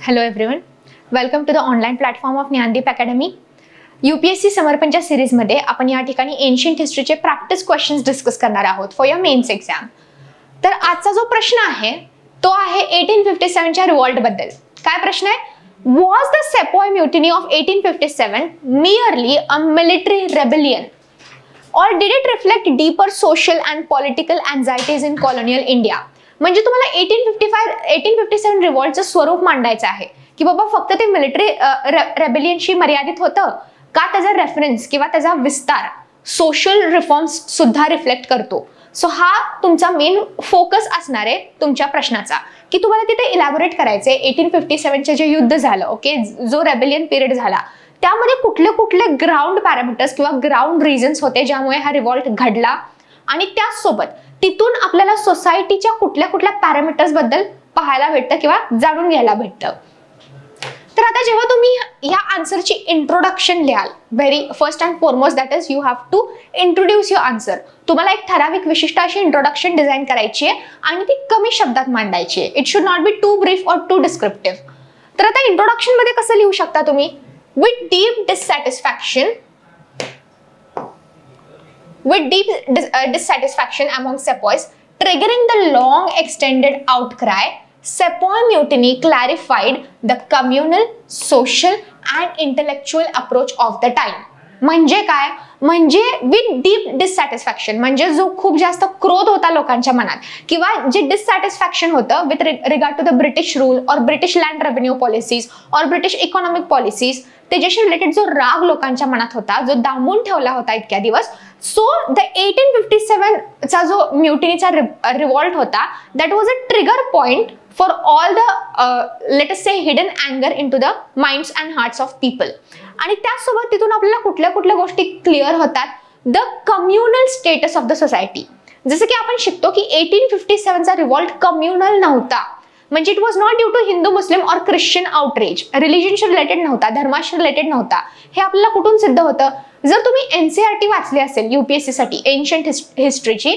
Hello everyone. Welcome to the online platform of Gyandeep academy. UPSC समर्पणच्या सिरीजमध्ये आपण या ठिकाणी एन्शियंट हिस्ट्रीचे प्रॅक्टिस क्वेश्चन्स डिस्कस करणार आहोत फॉर युअर मेन्स एक्झाम. तर आजचा जो प्रश्न आहे तो आहे 1857च्या रिव्हॉल्ट बद्दल. काय प्रश्न आहे? Was the Sepoy Mutiny of 1857 merely a military rebellion or did it reflect deeper social and political anxieties in colonial India? म्हणजे तुम्हाला 1857 रिव्हॉल्टचं स्वरूप मांडायचं आहे की बाबा फक्त ते मिलिटरी रेबेलियनशी मर्यादित होतं का त्याचा रेफरन्स किंवा त्याचा विस्तार सोशल रिफॉर्म्स सुद्धा रिफ्लेक्ट करतो. सो हा तुमचा मेन फोकस असणार आहे तुमच्या प्रश्नाचा की तुम्हाला तिथे इलॅबोरेट करायचंय 1857चे जे युद्ध झालं, ओके, जो रेबेलियन पिरियड झाला त्यामध्ये कुठले कुठले ग्राउंड पॅरामीटर्स किंवा ग्राउंड रिझन्स होते ज्यामुळे हा रिव्हॉल्ट घडला आणि त्याचसोबत तिथून आपल्याला सोसायटीच्या कुठल्या कुठल्या पॅरामीटर्स बद्दल पाहायला भेटतं किंवा जाणून घ्यायला भेटतं. तर आता जेव्हा तुम्ही या आन्सरची इंट्रोडक्शन लिहाल, very first and foremost that is you have to introduce your answer. तुम्हाला एक ठराविक विशिष्ट अशी इंट्रोडक्शन डिझाईन करायची आहे आणि ती कमी शब्दात मांडायची आहे. It should not be too brief और टू डिस्क्रिप्टिव्ह. तर आता इंट्रोडक्शन मध्ये कसं लिहू शकता तुम्ही? With deep dissatisfaction among sepoys, triggering the long extended outcry, Sepoy Mutiny clarified the communal, social and intellectual approach of the time. म्हणजे काय? म्हणजे विथ डीप डिससॅटिस्फॅक्शन, म्हणजे जो खूप जास्त क्रोध होता लोकांच्या मनात किंवा जे डिससॅटिस्फॅक्शन होतं with regard to the British rule और ब्रिटिश लँड रेव्हेन्यू पॉलिसीज और ब्रिटिश इकॉनॉमिक पॉलिसीज, त्याच्याशी रिलेटेड जो राग लोकांच्या मनात होता, जो दांबून ठेवला होता इतक्या दिवस, सो द 1857चा जो म्युटिनीचा रिव्हॉल्ट होता that was a trigger point for all the let us say hidden अँगर in to the minds and hearts of people. आणि त्यासोबत तिथून आपल्याला कुठल्या कुठल्या गोष्टी क्लिअर होतात? The communal status of the society. जसं की आपण शिकतो की 1857चा रिव्हॉल्ट कम्युनल नव्हता, म्हणजे it was not due to Hindu Muslim or Christian outrage, रिलिजनशी related नव्हता, धर्माशी रिलेटेड नव्हता. हे आपल्याला कुठून सिद्ध होतं? जर तुम्ही एनसीईआरटी वाचली असेल UPSC साठी एन्शियंट हिस्ट्रीची,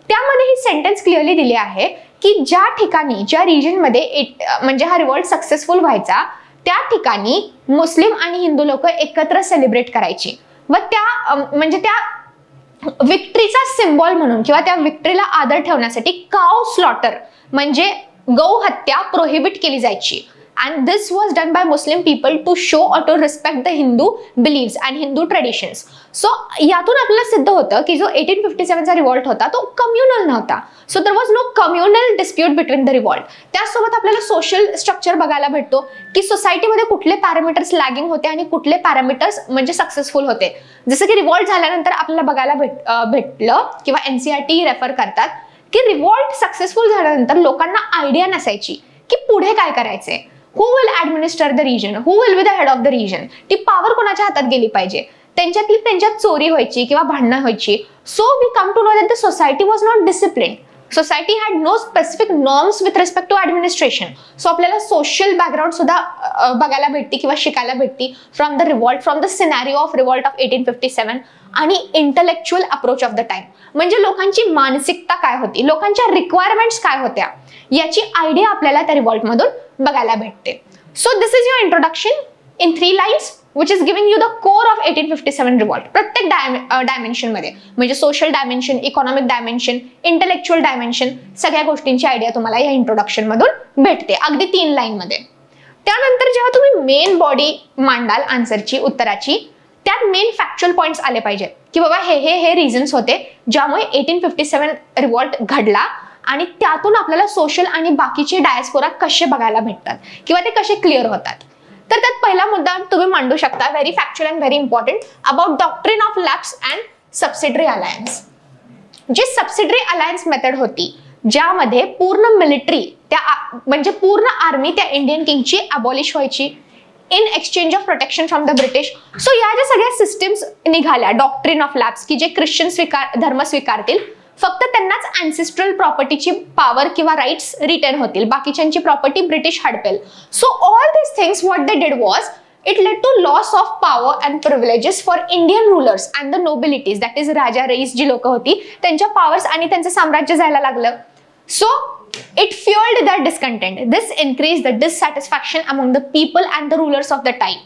त्यामध्ये ही सेंटेन्स क्लिअरली दिली आहे की ज्या ठिकाणी ज्या रिजनमध्ये म्हणजे हा रिव्हॉल्ट सक्सेसफुल व्हायचा त्या ठिकाणी मुस्लिम आणि हिंदू लोक एकत्र सेलिब्रेट करायची व त्या म्हणजे त्या विक्ट्रीचा सिम्बॉल म्हणून किंवा त्या विक्ट्रीला आदर ठेवण्यासाठी काव स्लॉटर म्हणजे गौ हत्या प्रोहिबिट केली जायची. And this was done by Muslim people to show or to respect the Hindu beliefs and Hindu traditions. So यातून आपल्याला सिद्ध होतं की जो 1857चा रिव्हॉल्ट होता तो कम्युनल नव्हता. So there was no communal dispute between the revolt. त्यासोबत आपल्याला सोशल स्ट्रक्चर बघायला भेटतो की सोसायटीमध्ये कुठले पॅरामीटर्स लॅगिंग होते आणि कुठले पॅरामीटर्स म्हणजे सक्सेसफुल होते. जसं की रिव्हॉल्ट झाल्यानंतर आपल्याला बघायला भेटलं किंवा एनसीईआरटी रेफर करतात की रिव्हॉल्ट सक्सेसफुल झाल्यानंतर लोकांना आयडिया नसायची की पुढे काय करायचंय. Who will administer the region? Who will be the head of the region? ती पॉवर कोणाच्या हातात गेली पाहिजे? त्यांच्यात चोरी व्हायची किंवा भांडणं व्हायची. So we come to know that the society was not discipline. Society had no specific norms with respect to administration. So आपल्याला सोशल बॅकग्राऊंड सुद्धा बघायला भेटते किंवा शिकायला भेटते from the revolt, from the scenario of revolt of 1857. आणि intellectual approach of the time म्हणजे लोकांची मानसिकता काय होती, लोकांच्या रिक्वायरमेंट्स काय होत्या याची आयडिया आपल्याला त्या रिव्हॉल्ट मधून बघायला भेटते. So this is your introduction in 3 lines which is giving you the core of 1857 रिव्हॉल्ट. प्रत्येक डायमेन्शन मध्ये म्हणजे social dimension, economic dimension, intellectual dimension, सगळ्या गोष्टींची आयडिया तुम्हाला या इंट्रोडक्शन मधून भेटते अगदी 3 लाईन मध्ये. त्यानंतर जेव्हा तुम्ही मेन बॉडी मांडाल आन्सरची, उत्तराची, त्यात मेन फॅक्च्युअल पॉइंट्स आले पाहिजे की बाबा हे रिझन्स होते ज्यामुळे 1857 रिव्हॉल्ट घडला आणि त्यातून आपल्याला सोशल आणि बाकीचे डायस्पोरा कसे बघायला भेटतात किंवा ते कसे क्लिअर होतात. तर त्यात पहिला मुद्दा तुम्ही मांडू शकता, very factual and very important, about doctrine of lapse and subsidiary alliance. जी सबसिडरी अलायन्स मेथड होती ज्यामध्ये पूर्ण मिलिटरी म्हणजे पूर्ण आर्मी त्या इंडियन किंगची अबॉलिश व्हायची in exchange of protection from the British. So या ज्या सगळ्या सिस्टम्स निघाल्या डॉक्ट्रिन ऑफ लॅप्स की जे ख्रिश्चन धर्म स्वीकारतील फक्त त्यांनाच अँसेस्ट्रल प्रॉपर्टीची पॉवर किंवा राईट्स रिटर्न होतील, बाकीच्यांची प्रॉपर्टी ब्रिटिश हडपेल. So all this things what they did was it led to loss of power and privileges for Indian rulers and the nobilities, that is राजा रईस जी लोक होती त्यांच्या पॉवर्स आणि त्यांचं साम्राज्य जायला लागलं. So It fueled their discontent. This increased the dissatisfaction among the people and the rulers of the time.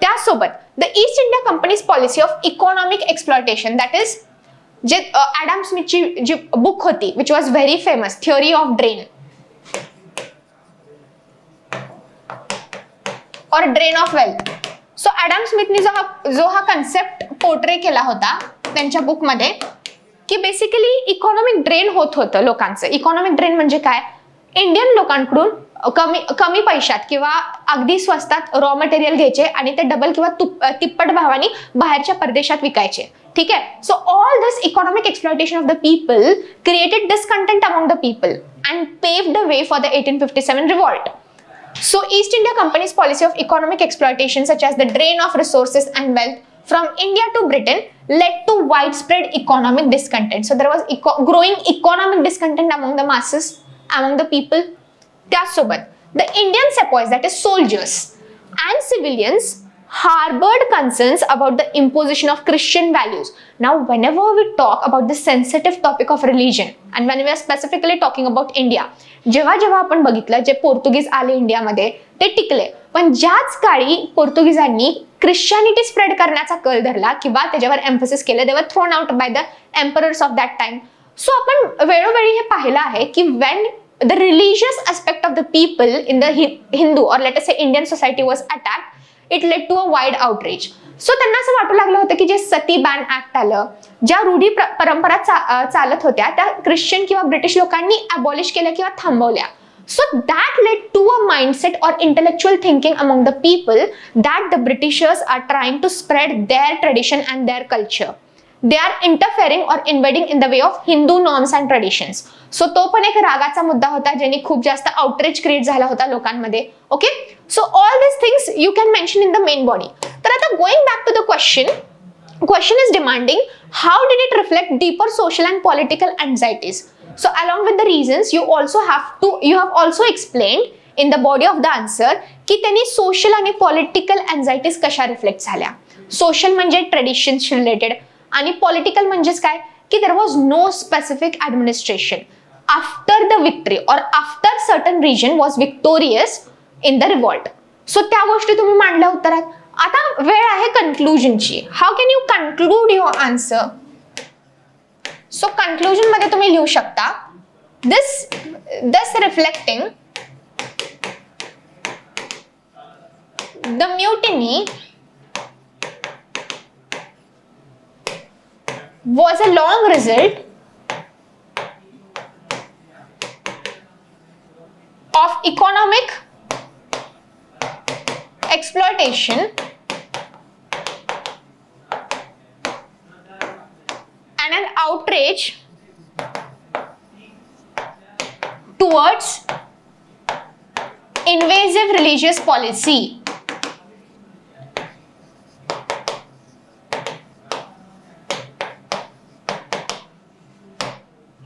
त्यासोबत the East India Company's policy of economic exploitation, that is जे ॲडम स्मिथची जी बुक होती which was very famous, Theory of Drain or Drain of Wealth. So Adam स्मिथनी जो हा concept portray केला होता त्यांच्या बुकमध्ये की बेसिकली इकॉनॉमिक ड्रेन होत होतं लोकांचं. इकॉनॉमिक ड्रेन म्हणजे काय, इंडियन लोकांकडून कमी पैशात किंवा अगदी स्वस्तात रॉ मटेरियल घ्यायचे आणि ते डबल किंवा तिप्पट भावाने बाहेरच्या परदेशात विकायचे. ठीक आहे. So all this economic exploitation of the people created discontent among the people and paved the way for the 1857 revolt. So East India Company's policy of economic exploitation, such as the drain of resources and wealth from India to Britain, led to widespread economic discontent. So there was growing economic discontent among the masses, among the people. त्यासोबत the Indian sepoys, that is soldiers and civilians, harbored concerns about the imposition of Christian values. Now, whenever we talk about the sensitive topic of religion, and when we are specifically talking about India, जेव्हा जेव्हा आपण बघितलं जे पोर्तुगीज आले इंडियामध्ये ते टिकले, पण ज्याच काळी पोर्तुगीजांनी ख्रिश्चनिटी स्प्रेड करण्याचा कल धरला किंवा त्याच्यावर एम्फसिस केलं, दे वर thrown out by the emperors of that time. So आपण वेळोवेळी हे पाहिलं आहे की Wien the religious aspect of the people in the Hindu or let us say Indian society was attacked, it led to a wide outrage. So त्यांना असं वाटू लागलं होतं की जे सती बॅन ऍक्ट आलं, ज्या रूढी परंपरा चालत होत्या त्या ख्रिश्चन किंवा ब्रिटिश लोकांनी अबॉलिश केल्या किंवा थांबवल्या. So that led to a mindset or intellectual thinking among the people that the Britishers are trying to spread their tradition and their culture. They are interfering or invading in the way of Hindu norms and traditions. So तो पण एक रागाचा मुद्दा होता ज्याने खूप जास्त outreach create झाला होता लोकांमध्ये. Okay. So all this things you can mention in the main body. तर आता going back to the question is demanding how did it reflect deeper social and political anxieties. So along with the reasons you have also explained in the body of the answer की त्यांनी social आणि political अँझायटीज कशा reflect झाल्या. Social म्हणजे traditions related आणि political म्हणजेच काय की there was no specific administration after the victory or after certain region was victorious in the revolt. So त्या गोष्टी तुम्ही मांडल्या उत्तरात. आता वेळ आहे कन्क्लुजनची. How can you conclude your answer. So conclusion मध्ये तुम्ही लिहू शकता this reflecting the mutiny was a long result of economic exploitation and an outrage towards invasive religious policy.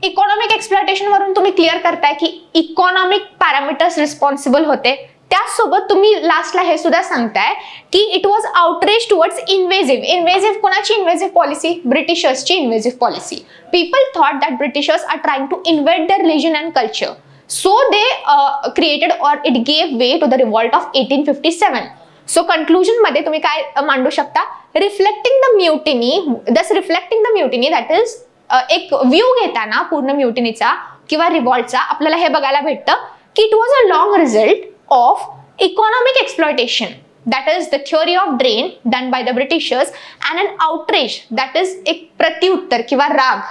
Economic exploitation वरून तुम्ही क्लिअर करताय की इकॉनॉमिक पॅरामीटर्स रिस्पॉन्सिबल होते. त्यासोबत तुम्ही लास्टला हे सुद्धा सांगताय की it was outreach towards invasive कोणाची इन्व्हेजिव्ह पॉलिसी, ब्रिटिशर्सची invasive policy. People thought that Britishers are trying to invade their religion and culture. So they created or it gave way to the revolt of 1857. So conclusion मध्ये तुम्ही काय मांडू शकता, reflecting the mutiny that is एक view घेताना पूर्ण म्युटिनीचा किंवा रिवॉल्टचा आपल्याला हे बघायला भेटतं की it was a long result of economic exploitation, that is the theory of drain done by the Britishers, and an outrage, that is एक प्रत्युत्तर किंवा राग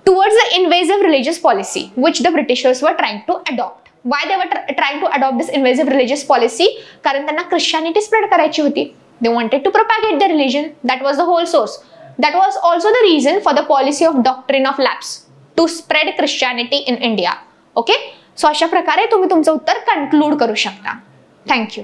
towards the invasive religious policy which the Britishers were trying to adopt. Why they were trying to adopt this invasive religious policy? कारण त्यांना Christianity spread करायची होती. They wanted to propagate their religion. That was the whole source. That was also the reason for the policy of doctrine of lapse to spread Christianity in India. Okay? So अशा प्रकारे तुम्ही तुमचं उत्तर conclude करू शकता. Thank you.